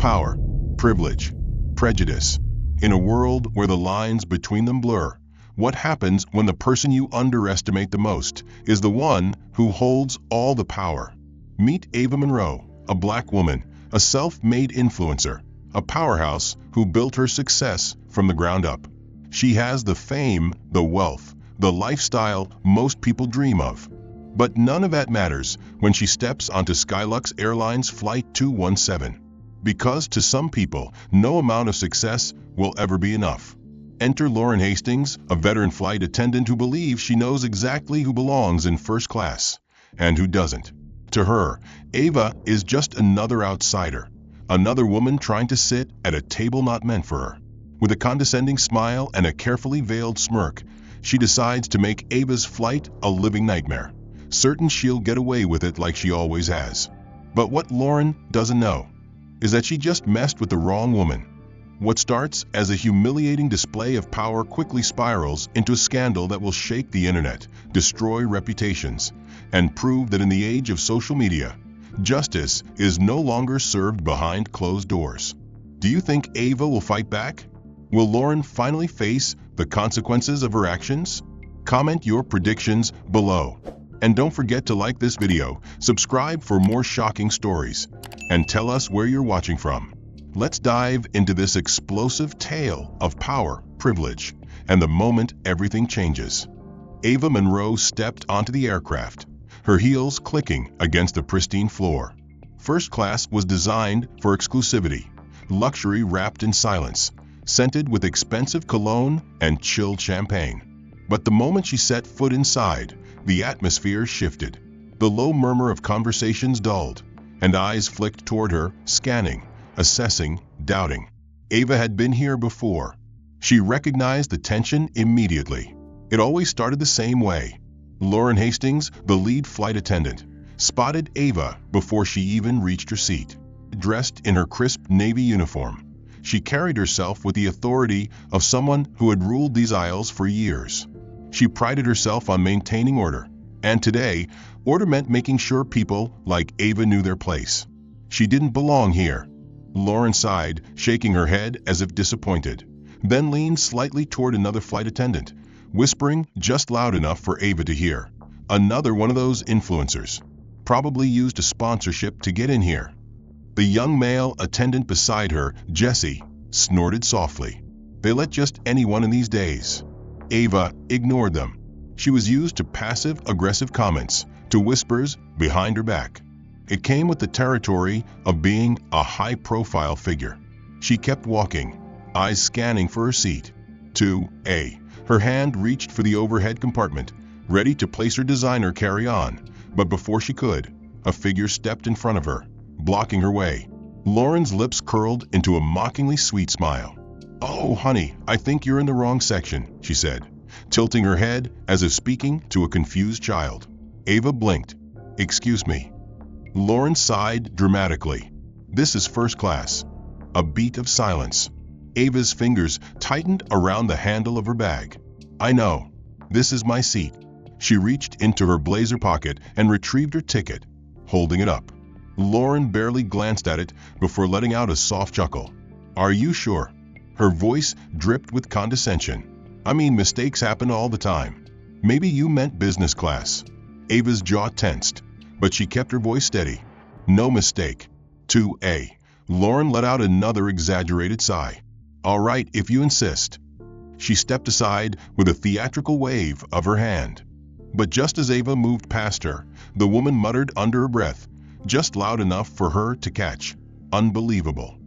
Power, privilege, prejudice. In a world where the lines between them blur, what happens when the person you underestimate the most is the one who holds all the power? Meet Ava Monroe, a black woman, a self-made influencer, a powerhouse who built her success from the ground up. She has the fame, the wealth, the lifestyle most people dream of. But none of that matters when she steps onto Skylux Airlines Flight 217. Because to some people, no amount of success will ever be enough. Enter Lauren Hastings, a veteran flight attendant who believes she knows exactly who belongs in first class and who doesn't. To her, Ava is just another outsider, another woman trying to sit at a table not meant for her. With a condescending smile and a carefully veiled smirk, she decides to make Ava's flight a living nightmare, certain she'll get away with it like she always has. But what Lauren doesn't know is that she just messed with the wrong woman. What starts as a humiliating display of power quickly spirals into a scandal that will shake the internet, destroy reputations, and prove that in the age of social media, justice is no longer served behind closed doors. Do you think Ava will fight back? Will Lauren finally face the consequences of her actions? Comment your predictions below. And don't forget to like this video, subscribe for more shocking stories, and tell us where you're watching from. Let's dive into this explosive tale of power, privilege, and the moment everything changes. Ava Monroe stepped onto the aircraft, her heels clicking against the pristine floor. First class was designed for exclusivity, luxury wrapped in silence, scented with expensive cologne and chilled champagne. But the moment she set foot inside, the atmosphere shifted. The low murmur of conversations dulled, and eyes flicked toward her, scanning, assessing, doubting. Ava had been here before. She recognized the tension immediately. It always started the same way. Lauren Hastings, the lead flight attendant, spotted Ava before she even reached her seat. Dressed in her crisp navy uniform, she carried herself with the authority of someone who had ruled these aisles for years. She prided herself on maintaining order, and today, order meant making sure people like Ava knew their place. She didn't belong here. Lauren sighed, shaking her head as if disappointed, then leaned slightly toward another flight attendant, whispering just loud enough for Ava to hear. Another one of those influencers. Probably used a sponsorship to get in here. The young male attendant beside her, Jesse, snorted softly. They let just anyone in these days. Ava ignored them. She was used to passive-aggressive comments, to whispers behind her back. It came with the territory of being a high-profile figure. She kept walking, eyes scanning for her seat. 2A. Her hand reached for the overhead compartment, ready to place her designer carry-on, but before she could, a figure stepped in front of her, blocking her way. Lauren's lips curled into a mockingly sweet smile. "Oh, honey, I think you're in the wrong section," she said, tilting her head as if speaking to a confused child. Ava blinked. "Excuse me." Lauren sighed dramatically. "This is first class." A beat of silence. Ava's fingers tightened around the handle of her bag. "I know. This is my seat." She reached into her blazer pocket and retrieved her ticket, holding it up. Lauren barely glanced at it before letting out a soft chuckle. "Are you sure?" Her voice dripped with condescension. "I mean, mistakes happen all the time. Maybe you meant business class." Ava's jaw tensed, but she kept her voice steady. "No mistake." 2A. Lauren let out another exaggerated sigh. "All right, if you insist." She stepped aside with a theatrical wave of her hand. But just as Ava moved past her, the woman muttered under her breath, just loud enough for her to catch. "Unbelievable."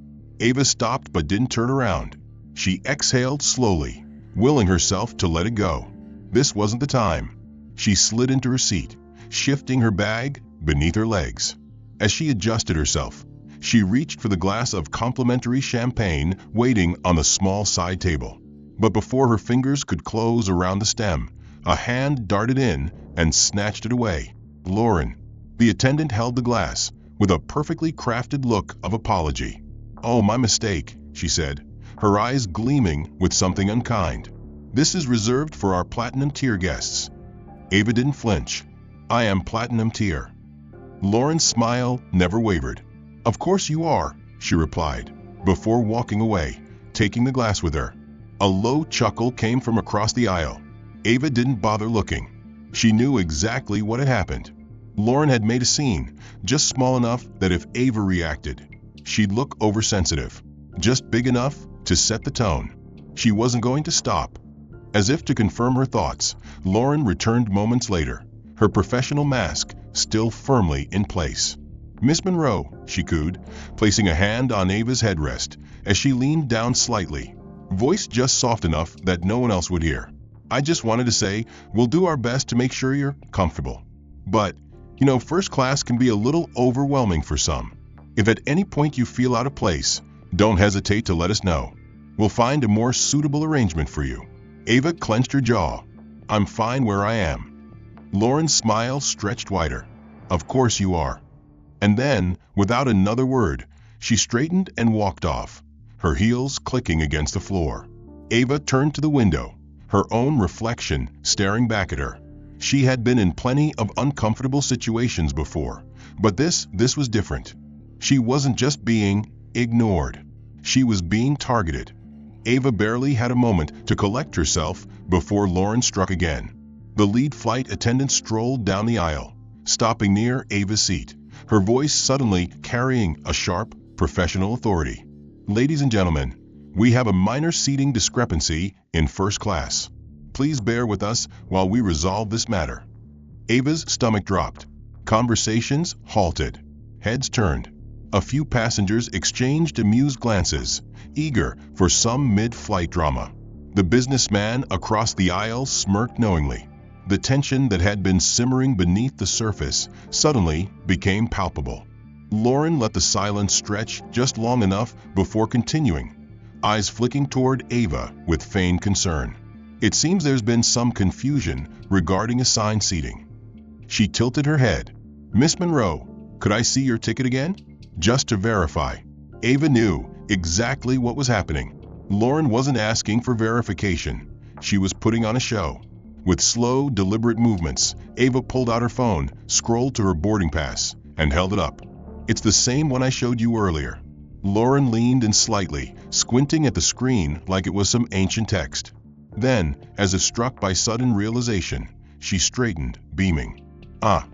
Ava stopped but didn't turn around. She exhaled slowly, willing herself to let it go. This wasn't the time. She slid into her seat, shifting her bag beneath her legs. As she adjusted herself, she reached for the glass of complimentary champagne waiting on the small side table. But before her fingers could close around the stem, a hand darted in and snatched it away. "Lauren." The attendant held the glass with a perfectly crafted look of apology. "Oh, my mistake," she said, her eyes gleaming with something unkind. "This is reserved for our platinum tier guests." Ava didn't flinch. "I am platinum tier." Lauren's smile never wavered. "Of course you are," she replied, before walking away, taking the glass with her. A low chuckle came from across the aisle. Ava didn't bother looking. She knew exactly what had happened. Lauren had made a scene, just small enough that if Ava reacted, she'd look oversensitive, just big enough to set the tone. She wasn't going to stop. As if to confirm her thoughts, Lauren returned moments later, her professional mask still firmly in place. "Miss Monroe," she cooed, placing a hand on Ava's headrest as she leaned down slightly, voice just soft enough that no one else would hear. "I just wanted to say, we'll do our best to make sure you're comfortable. But, first class can be a little overwhelming for some. If at any point you feel out of place, don't hesitate to let us know. We'll find a more suitable arrangement for you." Ava clenched her jaw. "I'm fine where I am." Lauren's smile stretched wider. "Of course you are." And then, without another word, she straightened and walked off, her heels clicking against the floor. Ava turned to the window, her own reflection staring back at her. She had been in plenty of uncomfortable situations before, but this was different. She wasn't just being ignored. She was being targeted. Ava barely had a moment to collect herself before Lauren struck again. The lead flight attendant strolled down the aisle, stopping near Ava's seat, her voice suddenly carrying a sharp, professional authority. "Ladies and gentlemen, we have a minor seating discrepancy in first class. Please bear with us while we resolve this matter." Ava's stomach dropped. Conversations halted. Heads turned. A few passengers exchanged amused glances, eager for some mid-flight drama. The businessman across the aisle smirked knowingly. The tension that had been simmering beneath the surface suddenly became palpable. Lauren let the silence stretch just long enough before continuing, eyes flicking toward Ava with feigned concern. "It seems there's been some confusion regarding assigned seating." She tilted her head. "Miss Monroe, could I see your ticket again?" Just to verify. Ava knew exactly what was happening. Lauren wasn't asking for verification. She was putting on a show. With slow, deliberate movements, Ava pulled out her phone, scrolled to her boarding pass, and held it up. "It's the same one I showed you earlier." Lauren leaned in slightly, squinting at the screen like it was some ancient text. Then, as if struck by sudden realization, she straightened, beaming. "Ah,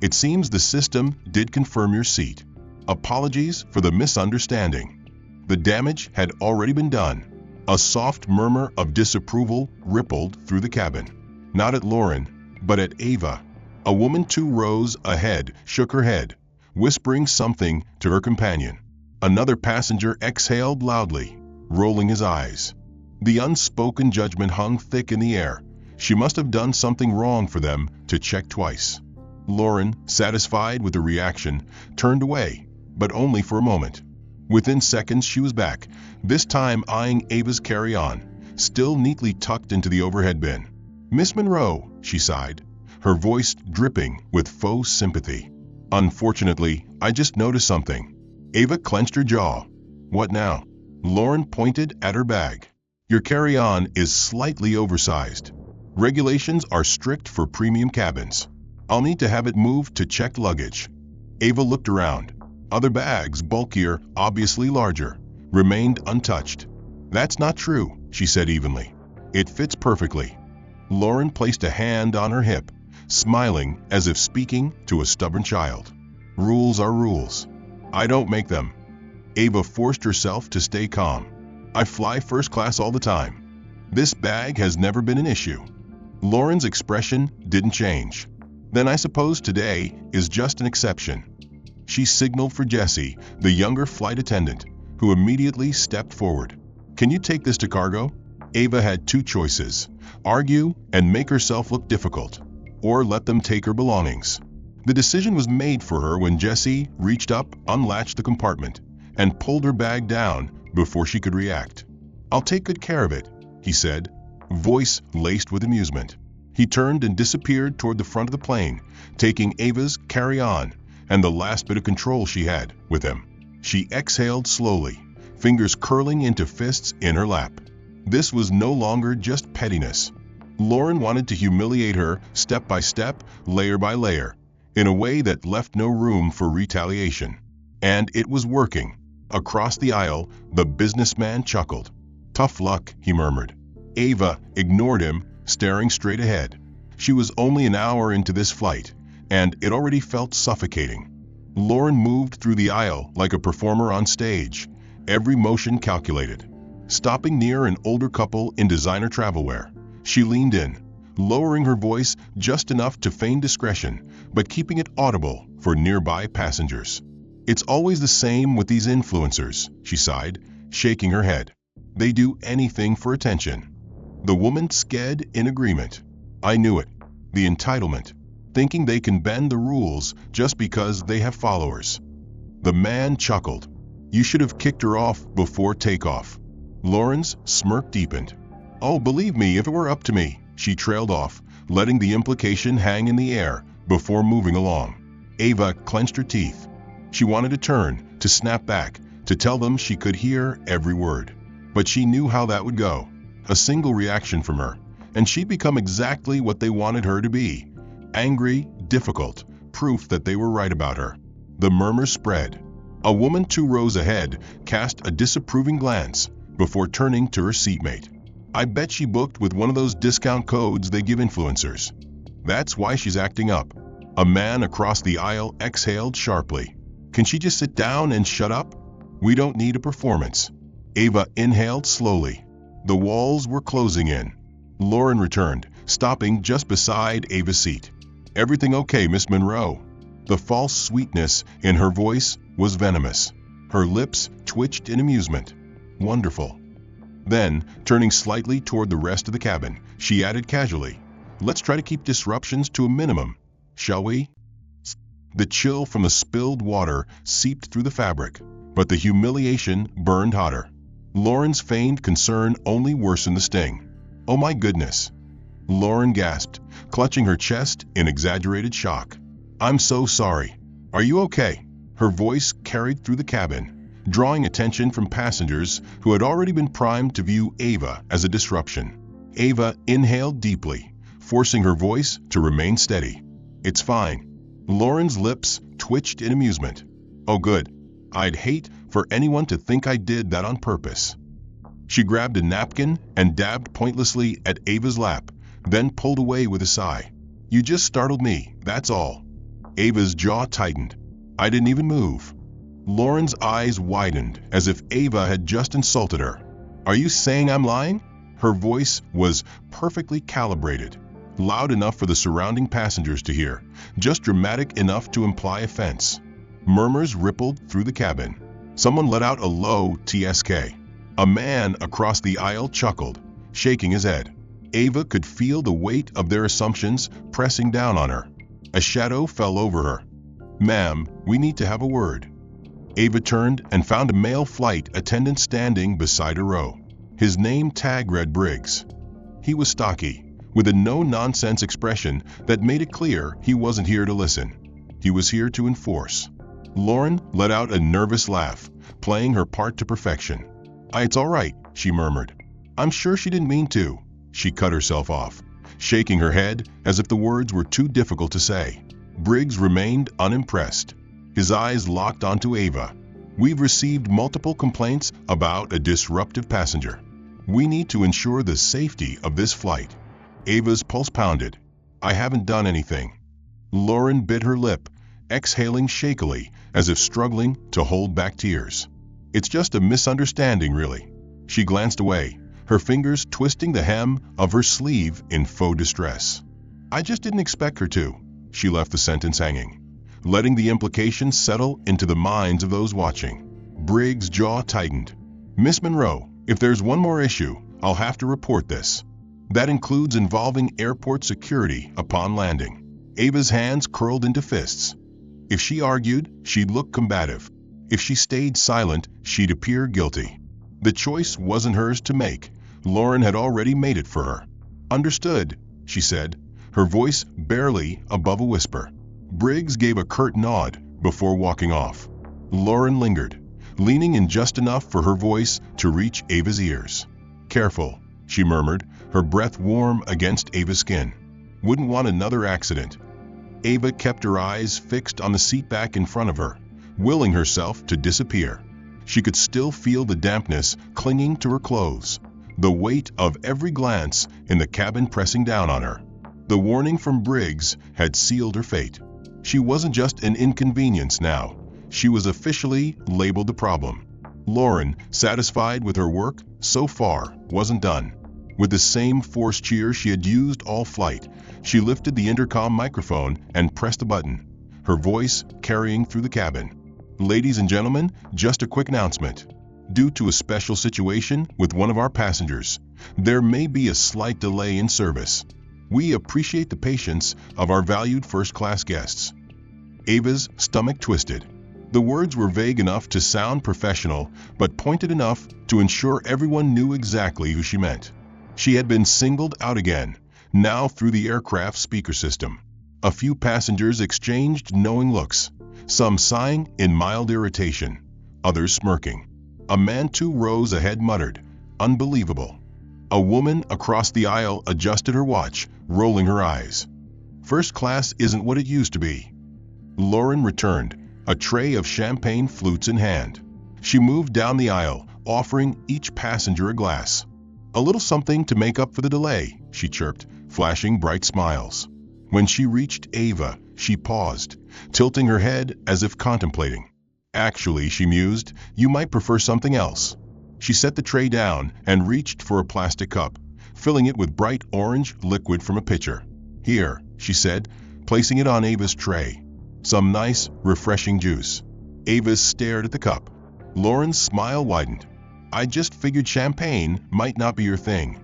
it seems the system did confirm your seat. Apologies for the misunderstanding." The damage had already been done. A soft murmur of disapproval rippled through the cabin. Not at Lauren, but at Ava. A woman 2 rows ahead shook her head, whispering something to her companion. Another passenger exhaled loudly, rolling his eyes. The unspoken judgment hung thick in the air. She must have done something wrong for them to check twice. Lauren, satisfied with the reaction, turned away, but only for a moment. Within seconds she was back, this time eyeing Ava's carry-on, still neatly tucked into the overhead bin. "Miss Monroe," she sighed, her voice dripping with faux sympathy. "Unfortunately, I just noticed something." Ava clenched her jaw. "What now?" Lauren pointed at her bag. "Your carry-on is slightly oversized. Regulations are strict for premium cabins. I'll need to have it moved to checked luggage." Ava looked around. Other bags, bulkier, obviously larger, remained untouched. "That's not true," she said evenly. "It fits perfectly." Lauren placed a hand on her hip, smiling as if speaking to a stubborn child. "Rules are rules. I don't make them." Ava forced herself to stay calm. "I fly first class all the time. This bag has never been an issue." Lauren's expression didn't change. "Then I suppose today is just an exception." She signaled for Jessie, the younger flight attendant, who immediately stepped forward. "Can you take this to cargo?" Ava had 2 choices: argue and make herself look difficult, or let them take her belongings. The decision was made for her when Jessie reached up, unlatched the compartment, and pulled her bag down before she could react. "I'll take good care of it," he said, voice laced with amusement. He turned and disappeared toward the front of the plane, taking Ava's carry-on and the last bit of control she had with him. She exhaled slowly, fingers curling into fists in her lap. This was no longer just pettiness. Lauren wanted to humiliate her step by step, layer by layer, in a way that left no room for retaliation. And it was working. Across the aisle, the businessman chuckled. "Tough luck," he murmured. Ava ignored him, staring straight ahead. She was only an hour into this flight, and it already felt suffocating. Lauren moved through the aisle like a performer on stage, every motion calculated. Stopping near an older couple in designer travelwear, she leaned in, lowering her voice just enough to feign discretion, but keeping it audible for nearby passengers. "It's always the same with these influencers," she sighed, shaking her head. "They do anything for attention." The woman sked in agreement. "I knew it. The entitlement. Thinking they can bend the rules just because they have followers." The man chuckled. "You should have kicked her off before takeoff." Lauren's smirk deepened. "Oh, believe me, if it were up to me," she trailed off, letting the implication hang in the air before moving along. Ava clenched her teeth. She wanted to turn, to snap back, to tell them she could hear every word. But she knew how that would go. A single reaction from her, and she'd become exactly what they wanted her to be. Angry, difficult, proof that they were right about her. The murmurs spread. A woman 2 rows ahead cast a disapproving glance before turning to her seatmate. "I bet she booked with one of those discount codes they give influencers. That's why she's acting up." A man across the aisle exhaled sharply. "Can she just sit down and shut up? We don't need a performance." Ava inhaled slowly. The walls were closing in. Lauren returned, stopping just beside Ava's seat. "Everything okay, Miss Monroe?" The false sweetness in her voice was venomous. Her lips twitched in amusement. "Wonderful." Then, turning slightly toward the rest of the cabin, she added casually, "Let's try to keep disruptions to a minimum, shall we?" The chill from the spilled water seeped through the fabric, but the humiliation burned hotter. Lauren's feigned concern only worsened the sting. "Oh my goodness." Lauren gasped, clutching her chest in exaggerated shock. "I'm so sorry. Are you okay?" Her voice carried through the cabin, drawing attention from passengers who had already been primed to view Ava as a disruption. Ava inhaled deeply, forcing her voice to remain steady. "It's fine." Lauren's lips twitched in amusement. "Oh good. I'd hate for anyone to think I did that on purpose." She grabbed a napkin and dabbed pointlessly at Ava's lap, then pulled away with a sigh. "You just startled me, that's all." Ava's jaw tightened. "I didn't even move." Lauren's eyes widened as if Ava had just insulted her. "Are you saying I'm lying?" Her voice was perfectly calibrated, loud enough for the surrounding passengers to hear, just dramatic enough to imply offense. Murmurs rippled through the cabin. Someone let out a low TSK. A man across the aisle chuckled, shaking his head. Ava could feel the weight of their assumptions pressing down on her. A shadow fell over her. "Ma'am, we need to have a word." Ava turned and found a male flight attendant standing beside her row. His name tag read Briggs. He was stocky, with a no-nonsense expression that made it clear he wasn't here to listen. He was here to enforce. Lauren let out a nervous laugh, playing her part to perfection. It's all right," she murmured. "I'm sure she didn't mean to." She cut herself off, shaking her head as if the words were too difficult to say. Briggs remained unimpressed. His eyes locked onto Ava. "We've received multiple complaints about a disruptive passenger. We need to ensure the safety of this flight." Ava's pulse pounded. "I haven't done anything." Lauren bit her lip, exhaling shakily as if struggling to hold back tears. "It's just a misunderstanding, really." She glanced away, her fingers twisting the hem of her sleeve in faux distress. "I just didn't expect her to." She left the sentence hanging, letting the implication settle into the minds of those watching. Briggs' jaw tightened. "Miss Monroe, if there's one more issue, I'll have to report this. That includes involving airport security upon landing." Ava's hands curled into fists. If she argued, she'd look combative. If she stayed silent, she'd appear guilty. The choice wasn't hers to make. Lauren had already made it for her. "Understood," she said, her voice barely above a whisper. Briggs gave a curt nod before walking off. Lauren lingered, leaning in just enough for her voice to reach Ava's ears. "Careful," she murmured, her breath warm against Ava's skin. "Wouldn't want another accident." Ava kept her eyes fixed on the seat back in front of her, willing herself to disappear. She could still feel the dampness clinging to her clothes, the weight of every glance in the cabin pressing down on her. The warning from Briggs had sealed her fate. She wasn't just an inconvenience now. She was officially labeled the problem. Lauren, satisfied with her work so far, wasn't done. With the same forced cheer she had used all flight, she lifted the intercom microphone and pressed the button, her voice carrying through the cabin. "Ladies and gentlemen, just a quick announcement. Due to a special situation with one of our passengers, there may be a slight delay in service. We appreciate the patience of our valued first-class guests." Ava's stomach twisted. The words were vague enough to sound professional, but pointed enough to ensure everyone knew exactly who she meant. She had been singled out again, now through the aircraft speaker system. A few passengers exchanged knowing looks, some sighing in mild irritation, others smirking. A man 2 rows ahead muttered, "Unbelievable." A woman across the aisle adjusted her watch, rolling her eyes. "First class isn't what it used to be." Lauren returned, a tray of champagne flutes in hand. She moved down the aisle, offering each passenger a glass. "A little something to make up for the delay," she chirped, flashing bright smiles. When she reached Ava, she paused, tilting her head as if contemplating. "Actually," she mused, "you might prefer something else." She set the tray down and reached for a plastic cup, filling it with bright orange liquid from a pitcher. "Here," she said, placing it on Ava's tray. "Some nice, refreshing juice." Ava stared at the cup. Lauren's smile widened. "I just figured champagne might not be your thing."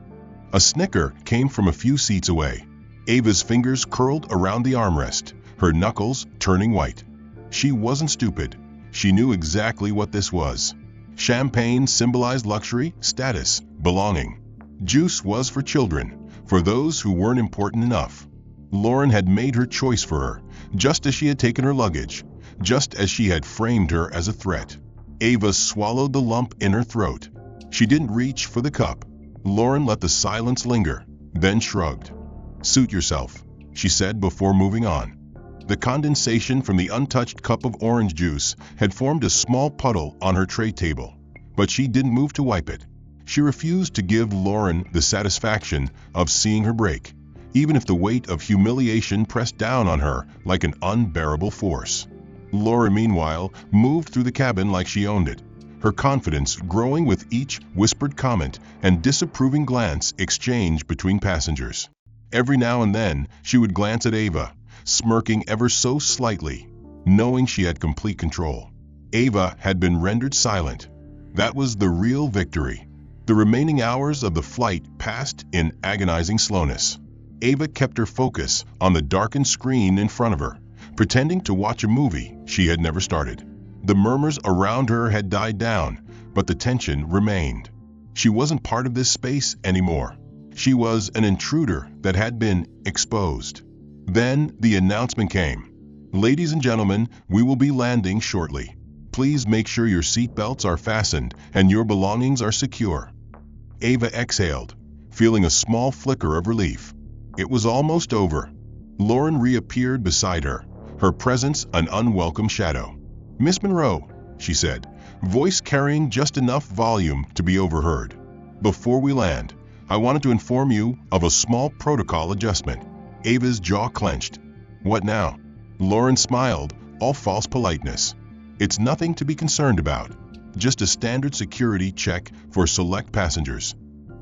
A snicker came from a few seats away. Ava's fingers curled around the armrest, her knuckles turning white. She wasn't stupid. She knew exactly what this was. Champagne symbolized luxury, status, belonging. Juice was for children, for those who weren't important enough. Lauren had made her choice for her, just as she had taken her luggage, just as she had framed her as a threat. Ava swallowed the lump in her throat. She didn't reach for the cup. Lauren let the silence linger, then shrugged. "Suit yourself," she said before moving on. The condensation from the untouched cup of orange juice had formed a small puddle on her tray table, but she didn't move to wipe it. She refused to give Lauren the satisfaction of seeing her break, even if the weight of humiliation pressed down on her like an unbearable force. Laura, meanwhile, moved through the cabin like she owned it, her confidence growing with each whispered comment and disapproving glance exchanged between passengers. Every now and then, she would glance at Ava, smirking ever so slightly, knowing she had complete control. Ava had been rendered silent. That was the real victory. The remaining hours of the flight passed in agonizing slowness. Ava kept her focus on the darkened screen in front of her, pretending to watch a movie she had never started. The murmurs around her had died down, but the tension remained. She wasn't part of this space anymore. She was an intruder that had been exposed. Then the announcement came. "Ladies and gentlemen, we will be landing shortly. Please make sure your seatbelts are fastened and your belongings are secure." Ava exhaled, feeling a small flicker of relief. It was almost over. Lauren reappeared beside her, her presence an unwelcome shadow. "Miss Monroe," she said, voice carrying just enough volume to be overheard. "Before we land, I wanted to inform you of a small protocol adjustment." Ava's jaw clenched. "What now?" Lauren smiled, all false politeness. "It's nothing to be concerned about. Just a standard security check for select passengers."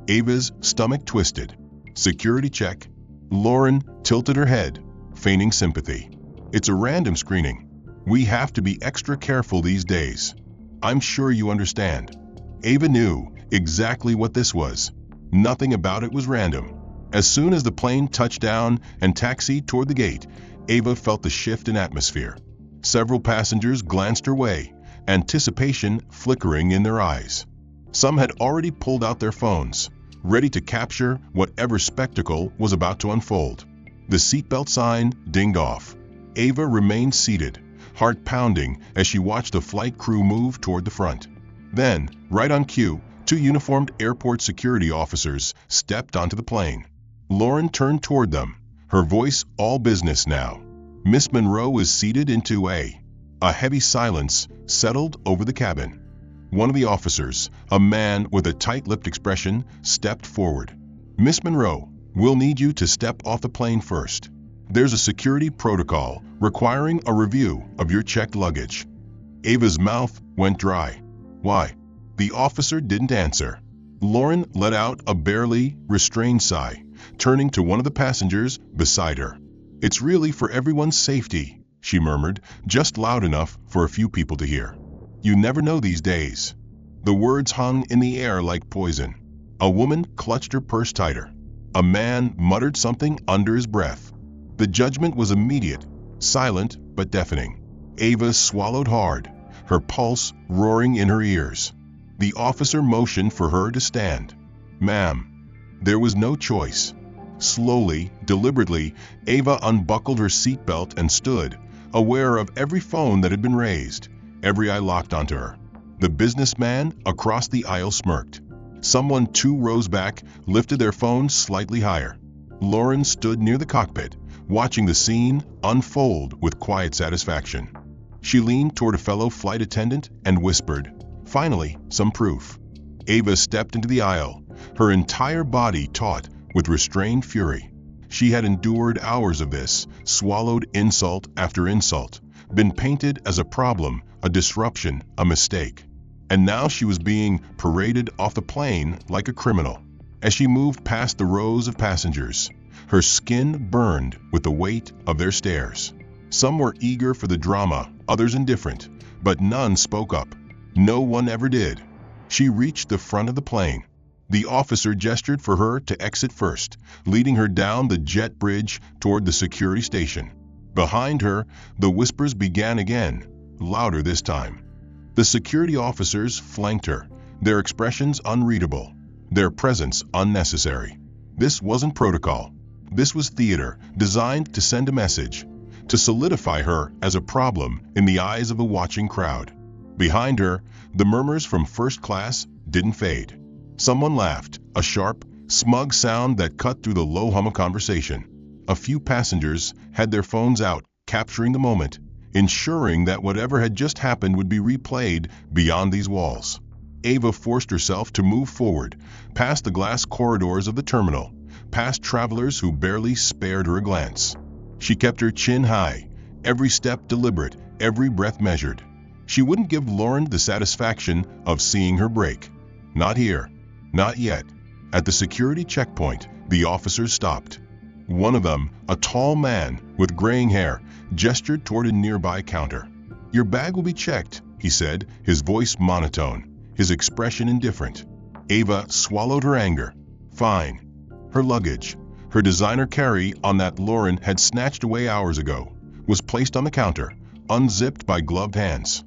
Ava's stomach twisted. "Security check?" Lauren tilted her head, feigning sympathy. "It's a random screening. We have to be extra careful these days. I'm sure you understand." Ava knew exactly what this was. Nothing about it was random. As soon as the plane touched down and taxied toward the gate, Ava felt the shift in atmosphere. Several passengers glanced her way, anticipation flickering in their eyes. Some had already pulled out their phones, ready to capture whatever spectacle was about to unfold. The seatbelt sign dinged off. Ava remained seated, heart pounding as she watched the flight crew move toward the front. Then, right on cue, 2 uniformed airport security officers stepped onto the plane. Lauren turned toward them, her voice all business now. "Miss Monroe is seated in 2A." A heavy silence settled over the cabin. One of the officers, a man with a tight-lipped expression, stepped forward. "Miss Monroe, we'll need you to step off the plane first. There's a security protocol requiring a review of your checked luggage." Ava's mouth went dry. "Why?" The officer didn't answer. Lauren let out a barely restrained sigh, turning to one of the passengers beside her. "It's really for everyone's safety," she murmured, just loud enough for a few people to hear. "You never know these days." The words hung in the air like poison. A woman clutched her purse tighter. A man muttered something under his breath. The judgment was immediate, silent but deafening. Ava swallowed hard, her pulse roaring in her ears. The officer motioned for her to stand. "Ma'am." There was no choice. Slowly, deliberately, Ava unbuckled her seatbelt and stood, aware of every phone that had been raised, every eye locked onto her. The businessman across the aisle smirked. Someone 2 rows back lifted their phone slightly higher. Lauren stood near the cockpit, watching the scene unfold with quiet satisfaction. She leaned toward a fellow flight attendant and whispered, "Finally, some proof." Ava stepped into the aisle, her entire body taut with restrained fury. She had endured hours of this, swallowed insult after insult, been painted as a problem, a disruption, a mistake. And now she was being paraded off the plane like a criminal. As she moved past the rows of passengers, her skin burned with the weight of their stares. Some were eager for the drama, others indifferent, but none spoke up. No one ever did. She reached the front of the plane. The officer gestured for her to exit first, leading her down the jet bridge toward the security station. Behind her, the whispers began again, louder this time. The security officers flanked her, their expressions unreadable, their presence unnecessary. This wasn't protocol. This was theater, designed to send a message, to solidify her as a problem in the eyes of a watching crowd. Behind her, the murmurs from first class didn't fade. Someone laughed, a sharp, smug sound that cut through the low hum of conversation. A few passengers had their phones out, capturing the moment, ensuring that whatever had just happened would be replayed beyond these walls. Ava forced herself to move forward, past the glass corridors of the terminal, past travelers who barely spared her a glance. She kept her chin high, every step deliberate, every breath measured. She wouldn't give Lauren the satisfaction of seeing her break. Not here. Not yet. At the security checkpoint, the officers stopped. One of them, a tall man with graying hair, gestured toward a nearby counter. "Your bag will be checked," he said, his voice monotone, his expression indifferent. Ava swallowed her anger. Fine. Her luggage, her designer carry on that Lauren had snatched away hours ago, was placed on the counter, unzipped by gloved hands.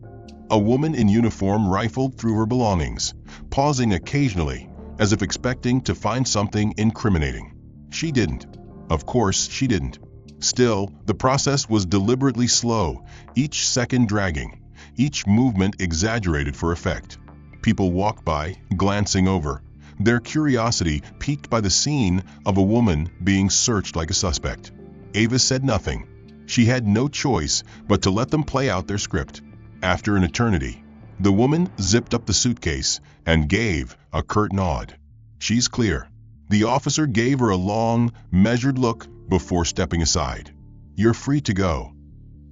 A woman in uniform rifled through her belongings, pausing occasionally, as if expecting to find something incriminating. She didn't. Of course she didn't. Still, the process was deliberately slow, each second dragging, each movement exaggerated for effect. People walked by, glancing over, their curiosity piqued by the scene of a woman being searched like a suspect. Ava said nothing. She had no choice but to let them play out their script. After an eternity, the woman zipped up the suitcase and gave a curt nod. "She's clear." The officer gave her a long, measured look before stepping aside. "You're free to go."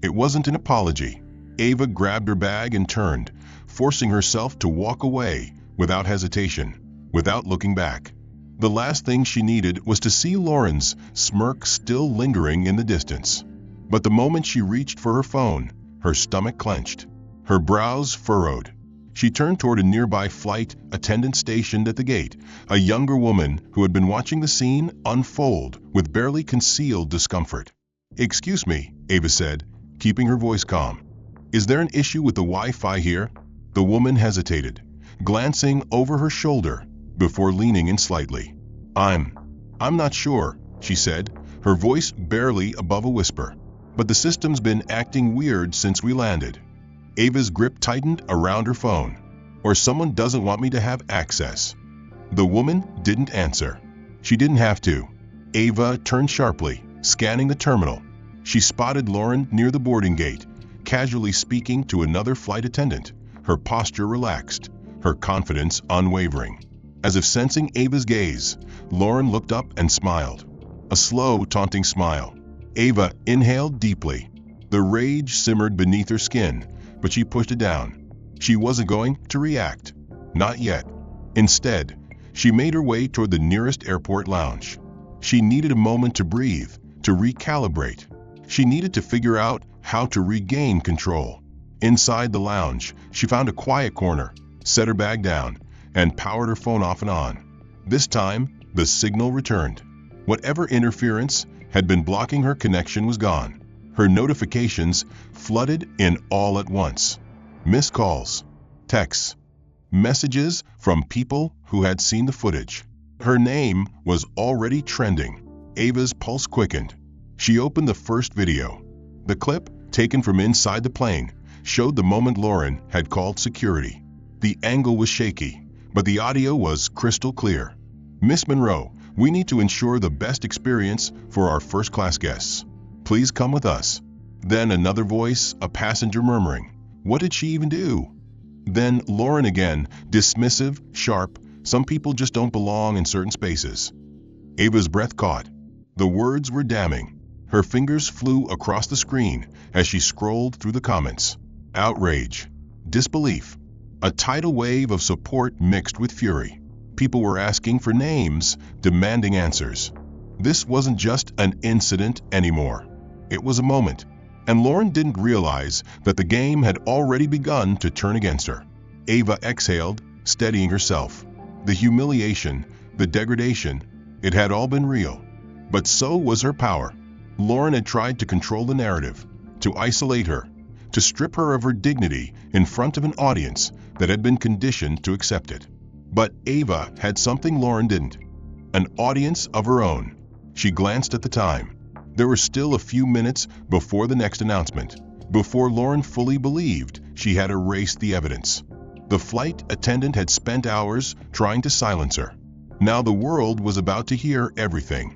It wasn't an apology. Ava grabbed her bag and turned, forcing herself to walk away without hesitation, without looking back. The last thing she needed was to see Lauren's smirk still lingering in the distance. But the moment she reached for her phone, her stomach clenched, her brows furrowed. She turned toward a nearby flight attendant stationed at the gate, a younger woman who had been watching the scene unfold with barely concealed discomfort. "Excuse me," Ava said, keeping her voice calm. "Is there an issue with the Wi-Fi here?" The woman hesitated, glancing over her shoulder before leaning in slightly. I'm not sure," she said, her voice barely above a whisper. "But the system's been acting weird since we landed." Ava's grip tightened around her phone. "Or someone doesn't want me to have access." The woman didn't answer. She didn't have to. Ava turned sharply, scanning the terminal. She spotted Lauren near the boarding gate, casually speaking to another flight attendant, her posture relaxed, her confidence unwavering. As if sensing Ava's gaze, Lauren looked up and smiled. A slow, taunting smile. Ava inhaled deeply. The rage simmered beneath her skin, but she pushed it down. She wasn't going to react. Not yet. Instead, she made her way toward the nearest airport lounge. She needed a moment to breathe, to recalibrate. She needed to figure out how to regain control. Inside the lounge, she found a quiet corner, set her bag down, and powered her phone off and on. This time, the signal returned. Whatever interference had been blocking her connection was gone. Her notifications flooded in all at once. Missed calls, texts, messages from people who had seen the footage. Her name was already trending. Ava's pulse quickened. She opened the first video. The clip, taken from inside the plane, showed the moment Lauren had called security. The angle was shaky, but the audio was crystal clear. "Miss Monroe, we need to ensure the best experience for our first-class guests. Please come with us." Then another voice, a passenger murmuring, "What did she even do?" Then Lauren again, dismissive, sharp, "Some people just don't belong in certain spaces." Ava's breath caught. The words were damning. Her fingers flew across the screen as she scrolled through the comments. Outrage, disbelief, a tidal wave of support mixed with fury. People were asking for names, demanding answers. This wasn't just an incident anymore. It was a moment, and Lauren didn't realize that the game had already begun to turn against her. Ava exhaled, steadying herself. The humiliation, the degradation, it had all been real. But so was her power. Lauren had tried to control the narrative, to isolate her, to strip her of her dignity in front of an audience that had been conditioned to accept it. But Ava had something Lauren didn't, an audience of her own. She glanced at the time. There were still a few minutes before the next announcement, before Lauren fully believed she had erased the evidence. The flight attendant had spent hours trying to silence her. Now the world was about to hear everything.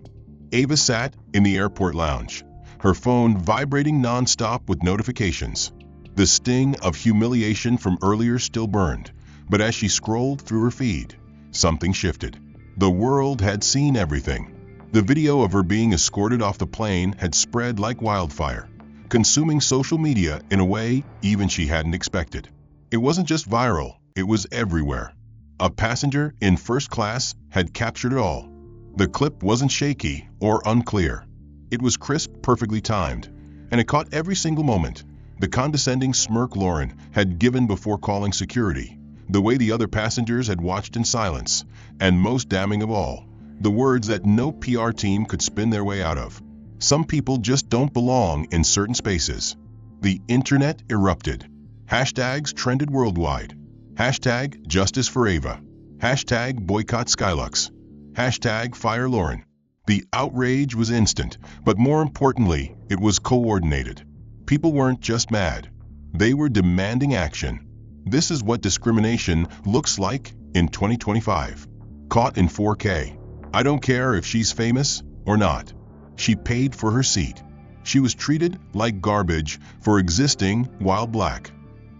Ava sat in the airport lounge, her phone vibrating nonstop with notifications. The sting of humiliation from earlier still burned, but as she scrolled through her feed, something shifted. The world had seen everything. The video of her being escorted off the plane had spread like wildfire, consuming social media in a way even she hadn't expected. It wasn't just viral, it was everywhere. A passenger in first class had captured it all. The clip wasn't shaky or unclear. It was crisp, perfectly timed, and it caught every single moment. The condescending smirk Lauren had given before calling security, the way the other passengers had watched in silence, and most damning of all, the words that no PR team could spin their way out of. Some people just don't belong in certain spaces. The internet erupted. Hashtags trended worldwide. Hashtag Justice for Ava. Hashtag Boycott Skylux. Hashtag Fire Lauren. The outrage was instant, but more importantly, it was coordinated. People weren't just mad. They were demanding action. This is what discrimination looks like in 2025. Caught in 4K. I don't care if she's famous or not. She paid for her seat. She was treated like garbage for existing while black.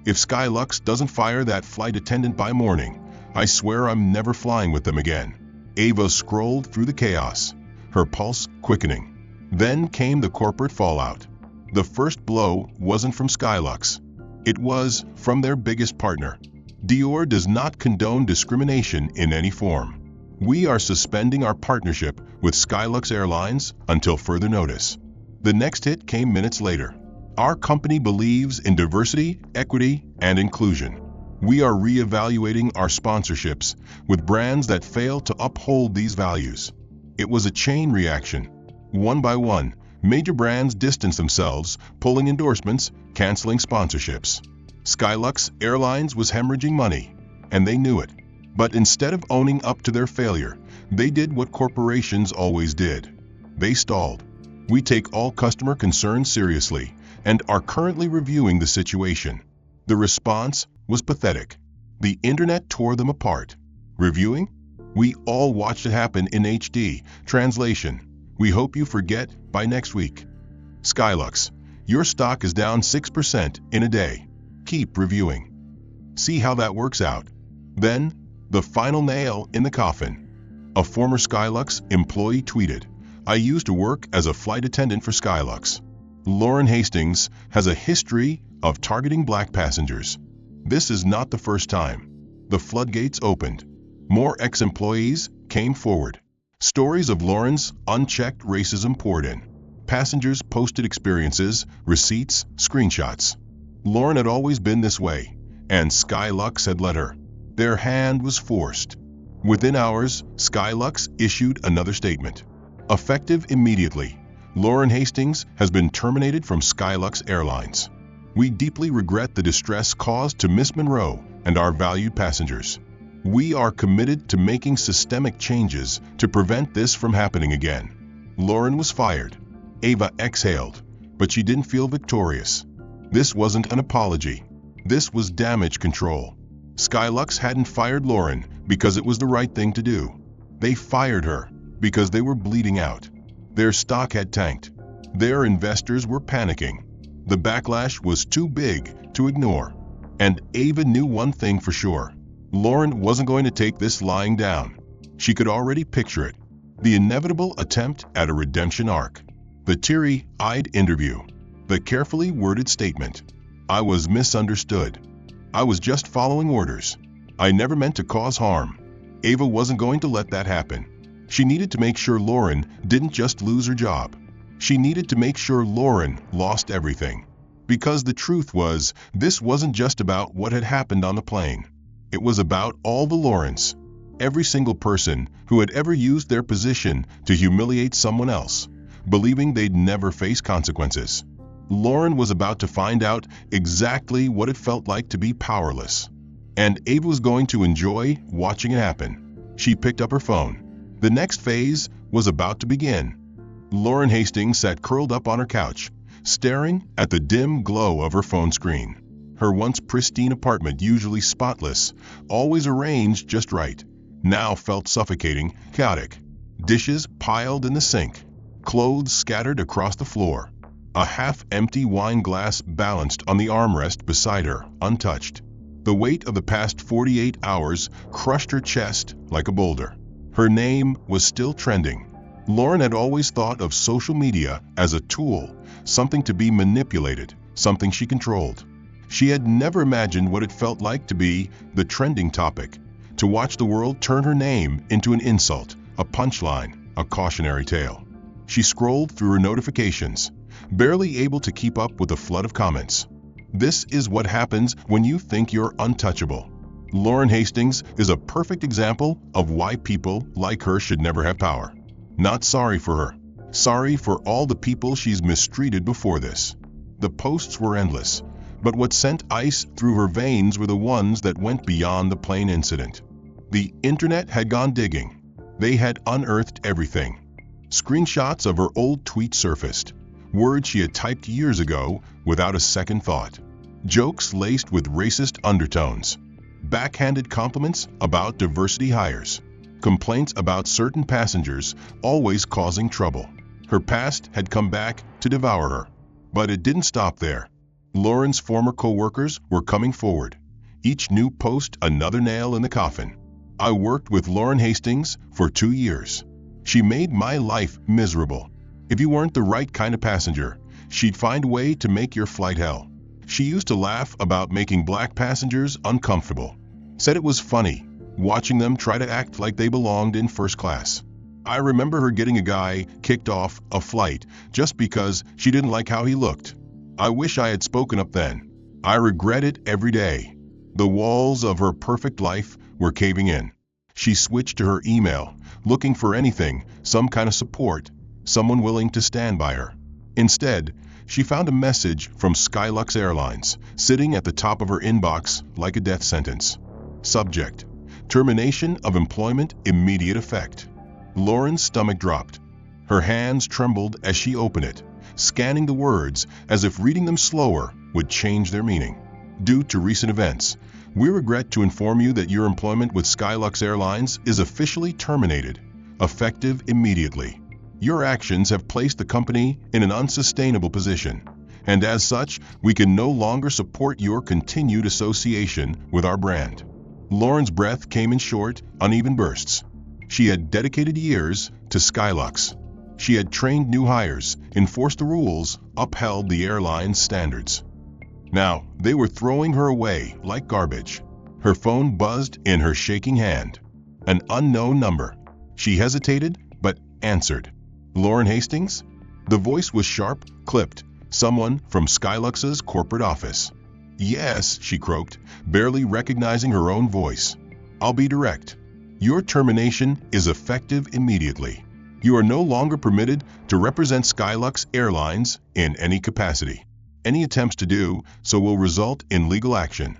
If Skylux doesn't fire that flight attendant by morning, I swear I'm never flying with them again. Ava scrolled through the chaos, her pulse quickening. Then came the corporate fallout. The first blow wasn't from Skylux. It was from their biggest partner. Dior does not condone discrimination in any form. We are suspending our partnership with Skylux Airlines until further notice. The next hit came minutes later. Our company believes in diversity, equity, and inclusion. We are reevaluating our sponsorships with brands that fail to uphold these values. It was a chain reaction. One by one, major brands distanced themselves, pulling endorsements, canceling sponsorships. Skylux Airlines was hemorrhaging money, and they knew it. But instead of owning up to their failure, they did what corporations always did. They stalled. We take all customer concerns seriously and are currently reviewing the situation. The response was pathetic. The internet tore them apart. Reviewing? We all watched it happen in HD. Translation: we hope you forget by next week. Skylux, your stock is down 6% in a day. Keep reviewing. See how that works out. Then, the final nail in the coffin. A former Skylux employee tweeted, "I used to work as a flight attendant for Skylux. Lauren Hastings has a history of targeting black passengers. This is not the first time." The floodgates opened. More ex-employees came forward. Stories of Lauren's unchecked racism poured in. Passengers posted experiences, receipts, screenshots. Lauren had always been this way, and Skylux had let her. Their hand was forced. Within hours, Skylux issued another statement. Effective immediately, Lauren Hastings has been terminated from Skylux Airlines. We deeply regret the distress caused to Miss Monroe and our valued passengers. We are committed to making systemic changes to prevent this from happening again. Lauren was fired. Ava exhaled, but she didn't feel victorious. This wasn't an apology. This was damage control. Skylux hadn't fired Lauren because it was the right thing to do. They fired her because they were bleeding out. Their stock had tanked. Their investors were panicking. The backlash was too big to ignore. And Ava knew one thing for sure. Lauren wasn't going to take this lying down. She could already picture it. The inevitable attempt at a redemption arc. The teary-eyed interview. The carefully worded statement. "I was misunderstood. I was just following orders. I never meant to cause harm." Ava wasn't going to let that happen. She needed to make sure Lauren didn't just lose her job. She needed to make sure Lauren lost everything. Because the truth was, this wasn't just about what had happened on the plane. It was about all the Laurens. Every single person who had ever used their position to humiliate someone else, believing they'd never face consequences. Lauren was about to find out exactly what it felt like to be powerless. And Ava was going to enjoy watching it happen. She picked up her phone. The next phase was about to begin. Lauren Hastings sat curled up on her couch, staring at the dim glow of her phone screen. Her once pristine apartment, usually spotless, always arranged just right, now felt suffocating, chaotic. Dishes piled in the sink, clothes scattered across the floor. A half-empty wine glass balanced on the armrest beside her, untouched. The weight of the past 48 hours crushed her chest like a boulder. Her name was still trending. Lauren had always thought of social media as a tool, something to be manipulated, something she controlled. She had never imagined what it felt like to be the trending topic, to watch the world turn her name into an insult, a punchline, a cautionary tale. She scrolled through her notifications, barely able to keep up with the flood of comments. This is what happens when you think you're untouchable. Lauren Hastings is a perfect example of why people like her should never have power. Not sorry for her. Sorry for all the people she's mistreated before this. The posts were endless, but what sent ice through her veins were the ones that went beyond the plane incident. The internet had gone digging. They had unearthed everything. Screenshots of her old tweets surfaced. Words she had typed years ago without a second thought. Jokes laced with racist undertones. Backhanded compliments about diversity hires. Complaints about certain passengers always causing trouble. Her past had come back to devour her. But it didn't stop there. Lauren's former co-workers were coming forward. Each new post another nail in the coffin. "I worked with Lauren Hastings for 2 years. She made my life miserable. If you weren't the right kind of passenger, she'd find a way to make your flight hell. She used to laugh about making black passengers uncomfortable. Said it was funny, watching them try to act like they belonged in first class. I remember her getting a guy kicked off a flight just because she didn't like how he looked. I wish I had spoken up then. I regret it every day." The walls of her perfect life were caving in. She switched to her email, looking for anything, some kind of support, someone willing to stand by her. Instead, she found a message from Skylux Airlines, sitting at the top of her inbox like a death sentence. Subject: Termination of employment, immediate effect. Lauren's stomach dropped. Her hands trembled as she opened it, scanning the words as if reading them slower would change their meaning. Due to recent events, we regret to inform you that your employment with Skylux Airlines is officially terminated, effective immediately. Your actions have placed the company in an unsustainable position, and as such, we can no longer support your continued association with our brand. Lauren's breath came in short, uneven bursts. She had dedicated years to Skylux. She had trained new hires, enforced the rules, upheld the airline's standards. Now, they were throwing her away like garbage. Her phone buzzed in her shaking hand. An unknown number. She hesitated, but answered. Lauren Hastings? The voice was sharp, clipped. Someone from Skylux's corporate office. Yes, she croaked, barely recognizing her own voice. I'll be direct. Your termination is effective immediately. You are no longer permitted to represent Skylux Airlines in any capacity. Any attempts to do so will result in legal action.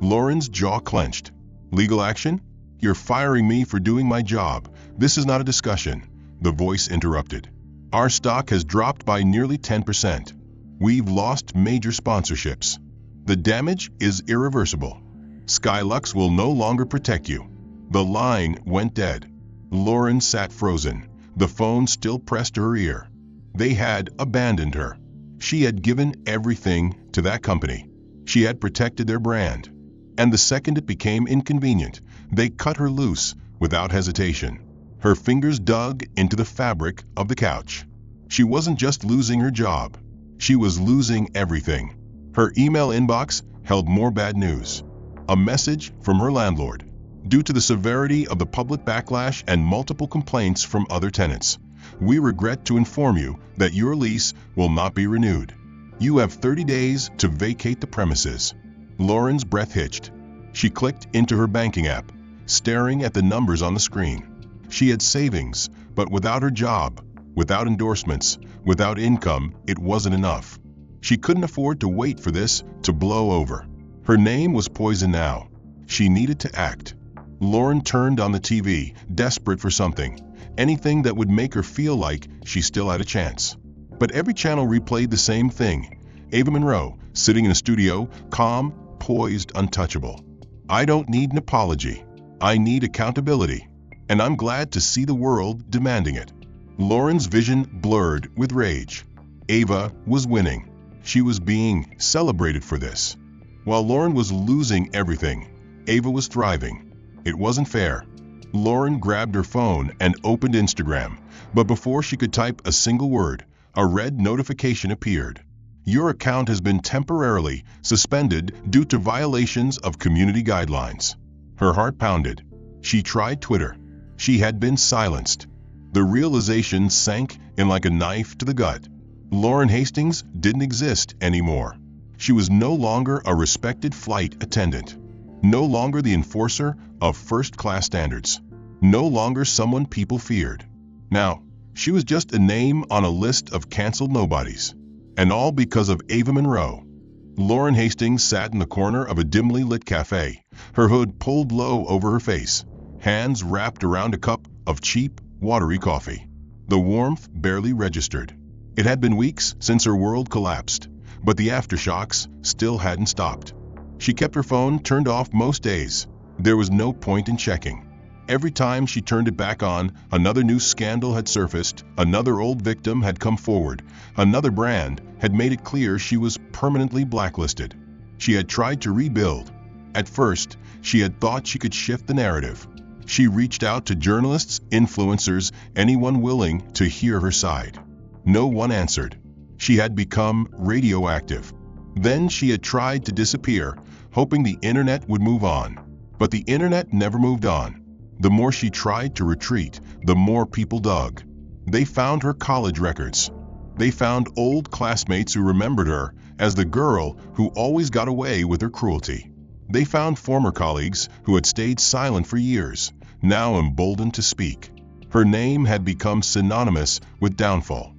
Lauren's jaw clenched. Legal action? You're firing me for doing my job. This is not a discussion. The voice interrupted. Our stock has dropped by nearly 10%. We've lost major sponsorships. The damage is irreversible. Skylux will no longer protect you. The line went dead. Lauren sat frozen, the phone still pressed to her ear. They had abandoned her. She had given everything to that company. She had protected their brand. And the second it became inconvenient, they cut her loose without hesitation. Her fingers dug into the fabric of the couch. She wasn't just losing her job. She was losing everything. Her email inbox held more bad news. A message from her landlord. Due to the severity of the public backlash and multiple complaints from other tenants, we regret to inform you that your lease will not be renewed. You have 30 days to vacate the premises. Lauren's breath hitched. She clicked into her banking app, staring at the numbers on the screen. She had savings, but without her job, without endorsements, without income, it wasn't enough. She couldn't afford to wait for this to blow over. Her name was poison now. She needed to act. Lauren turned on the TV, desperate for something, anything that would make her feel like she still had a chance. But every channel replayed the same thing. Ava Monroe, sitting in a studio, calm, poised, untouchable. I don't need an apology. I need accountability. And I'm glad to see the world demanding it. Lauren's vision blurred with rage. Ava was winning. She was being celebrated for this. While Lauren was losing everything, Ava was thriving. It wasn't fair. Lauren grabbed her phone and opened Instagram, but before she could type a single word, a red notification appeared. Your account has been temporarily suspended due to violations of community guidelines. Her heart pounded. She tried Twitter. She had been silenced. The realization sank in like a knife to the gut. Lauren Hastings didn't exist anymore. She was no longer a respected flight attendant. No longer the enforcer of first-class standards. No longer someone people feared. Now, she was just a name on a list of canceled nobodies. And all because of Ava Monroe. Lauren Hastings sat in the corner of a dimly lit cafe, her hood pulled low over her face, hands wrapped around a cup of cheap, watery coffee. The warmth barely registered. It had been weeks since her world collapsed, but the aftershocks still hadn't stopped. She kept her phone turned off most days. There was no point in checking. Every time she turned it back on, another new scandal had surfaced, another old victim had come forward, another brand had made it clear she was permanently blacklisted. She had tried to rebuild. At first, she had thought she could shift the narrative. She reached out to journalists, influencers, anyone willing to hear her side. No one answered. She had become radioactive. Then she had tried to disappear, hoping the internet would move on. But the internet never moved on. The more she tried to retreat, the more people dug. They found her college records. They found old classmates who remembered her as the girl who always got away with her cruelty. They found former colleagues who had stayed silent for years, now emboldened to speak. Her name had become synonymous with downfall.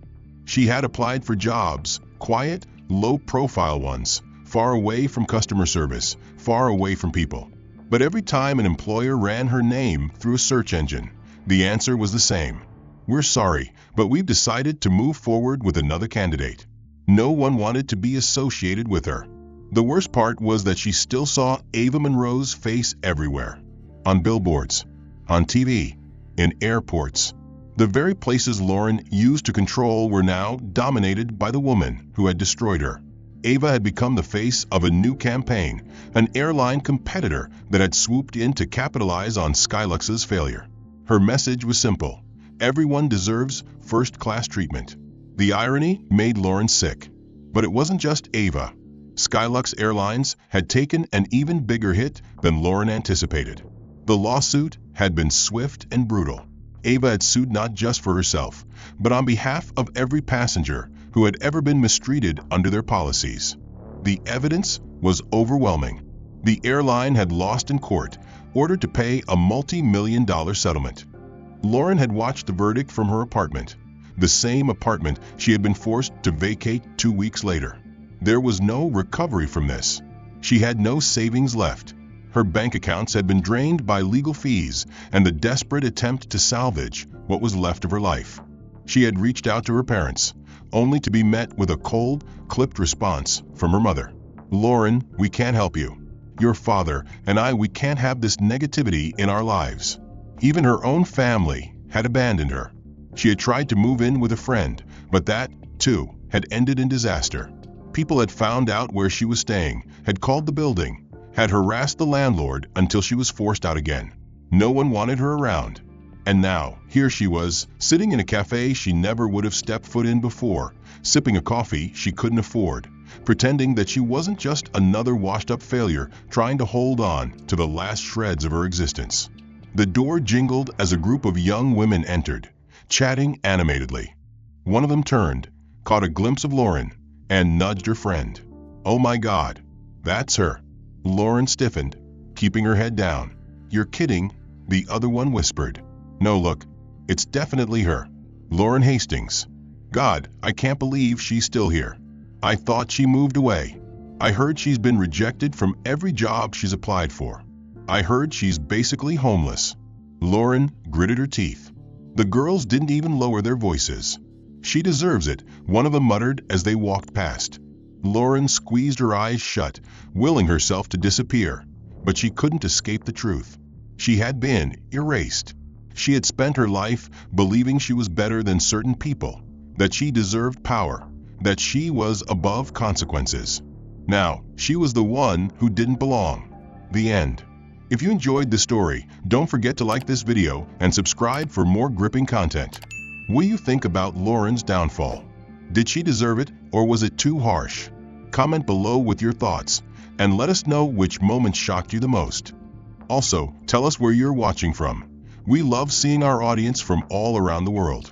She had applied for jobs, quiet, low-profile ones, far away from customer service, far away from people. But every time an employer ran her name through a search engine, the answer was the same. We're sorry, but we've decided to move forward with another candidate. No one wanted to be associated with her. The worst part was that she still saw Ava Monroe's face everywhere. On billboards, on TV, in airports. The very places Lauren used to control were now dominated by the woman who had destroyed her. Ava had become the face of a new campaign, an airline competitor that had swooped in to capitalize on Skylux's failure. Her message was simple: everyone deserves first-class treatment. The irony made Lauren sick. But it wasn't just Ava. Skylux Airlines had taken an even bigger hit than Lauren anticipated. The lawsuit had been swift and brutal. Ava had sued not just for herself, but on behalf of every passenger who had ever been mistreated under their policies. The evidence was overwhelming. The airline had lost in court, ordered to pay a multi-million-dollar settlement. Lauren had watched the verdict from her apartment, the same apartment she had been forced to vacate 2 weeks later. There was no recovery from this. She had no savings left. Her bank accounts had been drained by legal fees and the desperate attempt to salvage what was left of her life. She had reached out to her parents, only to be met with a cold, clipped response from her mother. "Lauren, we can't help you. Your father and we can't have this negativity in our lives." Even her own family had abandoned her. She had tried to move in with a friend, but that, too, had ended in disaster. People had found out where she was staying, had called the building, had harassed the landlord until she was forced out again. No one wanted her around. And now, here she was, sitting in a cafe she never would have stepped foot in before, sipping a coffee she couldn't afford, pretending that she wasn't just another washed-up failure trying to hold on to the last shreds of her existence. The door jingled as a group of young women entered, chatting animatedly. One of them turned, caught a glimpse of Lauren, and nudged her friend. "Oh my God, that's her." Lauren stiffened, keeping her head down. "You're kidding," the other one whispered. "No, look, it's definitely her. Lauren Hastings. God, I can't believe she's still here. I thought she moved away. I heard she's been rejected from every job she's applied for. I heard she's basically homeless." Lauren gritted her teeth. The girls didn't even lower their voices. "She deserves it," one of them muttered as they walked past. Lauren squeezed her eyes shut, willing herself to disappear, but she couldn't escape the truth. She had been erased. She had spent her life believing she was better than certain people, that she deserved power, that she was above consequences. Now, she was the one who didn't belong. The end. If you enjoyed this story, don't forget to like this video and subscribe for more gripping content. What do you think about Lauren's downfall? Did she deserve it, or was it too harsh? Comment below with your thoughts, and let us know which moment shocked you the most. Also, tell us where you're watching from. We love seeing our audience from all around the world.